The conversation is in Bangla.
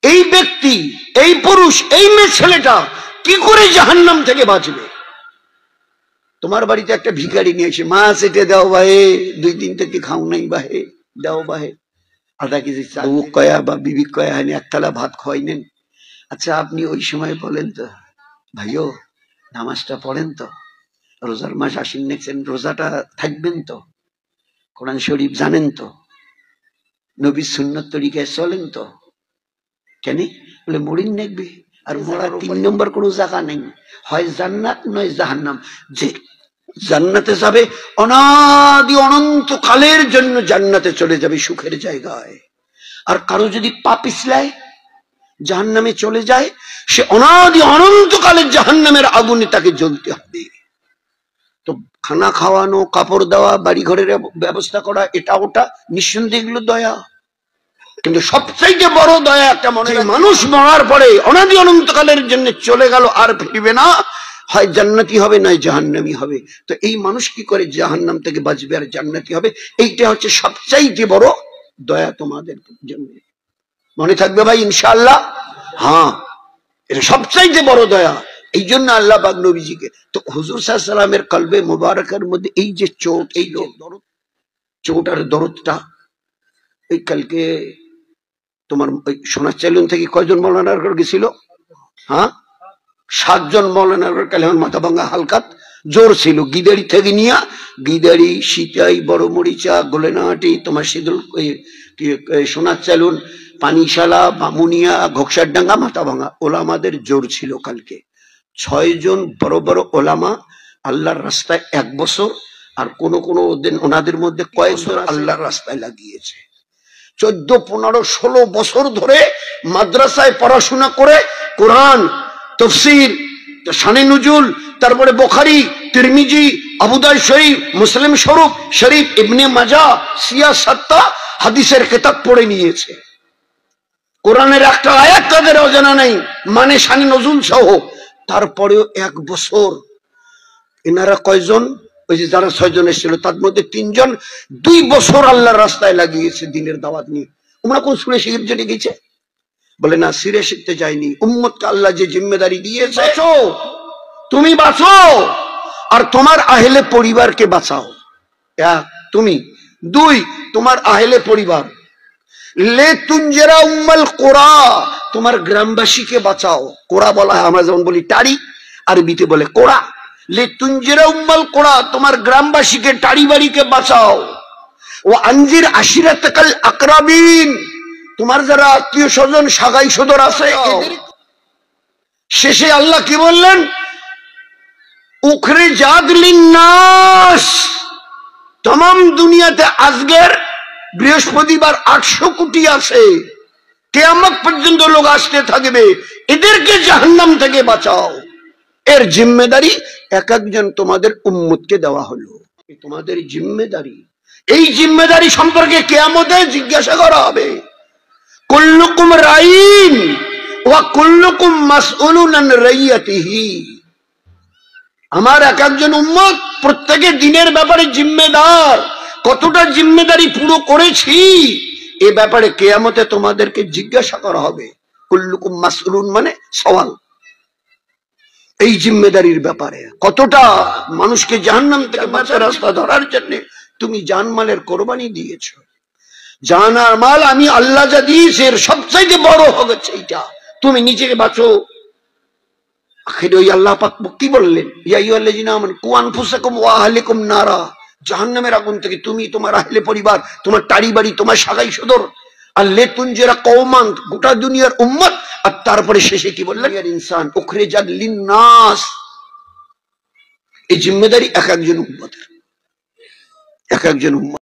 এই ব্যক্তি, এই পুরুষ, এই মেয়ে ছেলেটা কি করে জাহান্নাম থেকে বাঁচবে? তোমার বাড়িতে একটা ভিখারি নিয়ে এসে, মা সেটে দাও ভাই, 2 দিন থেকে খাও নাই ভাই, দাও ভাই, আধা কেজি চাল কয়া বা বিবি কয়া হয়নি, 1 থালা ভাত খাওয়াই নেন। আচ্ছা আপনি ওই সময় বলেন তো, ভাইও নামাজটা পড়েন তো, রোজার মাস আসেন নেছেন, রোজাটা থাকবেন তো, কোরআন শরীফ জানেন তো, নবীর সুন্নত তরিকায় চলেন তো? কেন বলে মরিন নেকবে, আর মরার 3 নম্বর কোনো জায়গা নেই, হয় জান্নাত নয় জাহান্নাম। যে জান্নাতে যাবে অনাদি অনন্ত কালের জন্য জান্নাতে চলে যাবে, সুখের জায়গায়। আর কারো যদি পা পিছলায় জাহান্নামে চলে যায়, সে অনাদি অনন্ত কালের জাহান্নামের আগুনে তাকে জ্বলতে হবে। তো খানা খাওয়ানো, কাপড় দেওয়া, বাড়ি ঘরের ব্যবস্থা করা, এটা ওটা নিঃসন্দেহে এগুলো দয়া। কিন্তু সবচাইতে বড় দয়া একটা মনে, মানুষ মরার পরে অনাদি অনন্তকালের জন্য চলে গেল, আর ফিরবে না, হয় জান্নাতি হবে নয় জাহান্নামী হবে। তো এই মানুষ কি করে জাহান্নাম থেকে বাঁচবে আর জান্নাতি হবে? এইটা হচ্ছে সবচাইতে বড় দয়া তোমাদের জন্য। মনে থাকবে ভাই ইনশাআল্লাহ? হ্যাঁ, এটা সবচাইতে বড় দয়া। এই জন্য আল্লাহ পাক নবীজিকে, তো হুজুর সাল্লাল্লাহু আলাইহি ওয়াসাল্লামের কলবে মুবারকের মধ্যে এই যে চোট, এই যে দরদ, চোট আর দরদটা, এই কালকে তোমার ওই সোনার চাইলুন থেকে কয়জন মৌলানার ঘর গেছিল? হ্যাঁ, 7 জন মৌলানার ঘর কালে মাথা ভাঙা হালকাত জোর ছিল। গিদারি থেকে নিয়া, গিদারি, সিটাই, বড় মরিচা, গোলেনাহাটি, তোমার সিদুল, সোনার চাইলুন, পানিশালা, বামুনিয়া, ঘোকসারডাঙ্গা, মাথা ভাঙা ওলামাদের জোর ছিল কালকে। 6 জন বড় বড় ওলামা আল্লাহর রাস্তায় 1 বছর, আর কোন কোন ওনাদের মধ্যে কয়েকজন আল্লাহর রাস্তায় লাগিয়েছে। 14, 15, 16 বছর ধরে মাদ্রাসায় পড়াশোনা করে কোরআন, তাফসীর, শানে নুজুল, তারপরে বুখারী, তিরমিজি, আবু দাউদ শরীফ, মুসলিম শরীফ, ইবনে মাজাহ, সিয়াসাত্তা হাদিসের কিতাব পড়ে নিয়েছে। কোরআনের একটা আয়াত তাদের অজানা নেই, মানে শানে নজুল সহ। তারপরেও 1 বছর এনারা কয়জন, ওই যে যারা 6 জন এসেছিল তার মধ্যে 3 জন 2 বছর আল্লাহর রাস্তায় লাগিয়েছে দিনের দাওয়াত নিয়ে। তোমরা কোন সুরে শিখতে জেনে গেছে? বলে না, সিরে শিখতে যায়নি। উম্মতকে আল্লাহ যে জিম্মেদারি দিয়েছে, তুমি বাঁচো আর তোমার আহলে পরিবারকে বাঁচাও। 1 তুমি, 2 তোমার আহলে পরিবার। লে তুনজেরা উম্মাল কোরা, তোমার গ্রামবাসীকে বাঁচাও। কোরা বলা হয়, আমরা যেমন বলি টাড়ি, আরবিতে বলে কোরা। লে তুনজেরা উম্মাল কোরা, তোমার গ্রামবাসীকে, টাড়ি বাড়িকে বাঁচাও। ও আনজির আশিরাতাকাল আকরাবিন, তোমার যারা আত্মীয় স্বজন, সাগাই সদর আছে। শেষে আল্লাহ কি বললেন? উখরিজাত লিন্নাস, तमाम দুনিয়াতে আজকের বৃহস্পতিবার 800 কোটি আছে, কিয়ামত পর্যন্ত লোক আসতে থাকবে, এদেরকে জাহান্নাম থেকে বাঁচাও। এর জিম্মেদারি এক একজন তোমাদের উম্মতকে দেওয়া হলো, তোমাদের জিম্মেদারি। এই জিম্মেদারি সম্পর্কে কিয়ামতে জিজ্ঞাসা করা হবে। কুল্লুকুম রাইন ওয়া কুল্লুকুম মাসউলুন আন রাইয়াতিহি। আমার এক একজন উম্মত প্রত্যেকে দিনের ব্যাপারে জিম্মেদার। কতটা জিম্মেদারি পুরো করেছি এ ব্যাপারে কিয়ামতে তোমাদেরকে জিজ্ঞাসা করা হবে। কুল্লুকুম মাসউলুন মানে সওয়াল। এই জিম্মেদারির ব্যাপারে কতটা মানুষকে জাহান্নাম থেকে বাঁচার রাস্তা ধরার জন্য তুমি জানমালের কোরবানি দিয়েছো। জান আর মাল আমি আল্লাহ যা দিয়েছি এর সবচাইতে বড় হচ্ছে এইটা, তুমি নিজেকে বাঁচো। আখিরে ওই আল্লাহ পাক কি বললেন? ইয়া আইয়ুহাল্লাযিনা আমানু কু আনফুসাকুম ওয়া আহলিকুম নারা, জাহান্নামের আগুন থেকে তুমি, তোমার আহলে পরিবার, তোমার টাড়ি বাড়ি, তোমার সাগাই সদর, আর লে তুনজিরা কওমান, গোটা দুনিয়ার উম্মত। আর তারপরে শেষে কি বললেন? ইয়া ইনসান উখরিজাত লিন্নাস। এই জিম্মেদারি এক একজন উম্মতের, এক একজন উম্মত।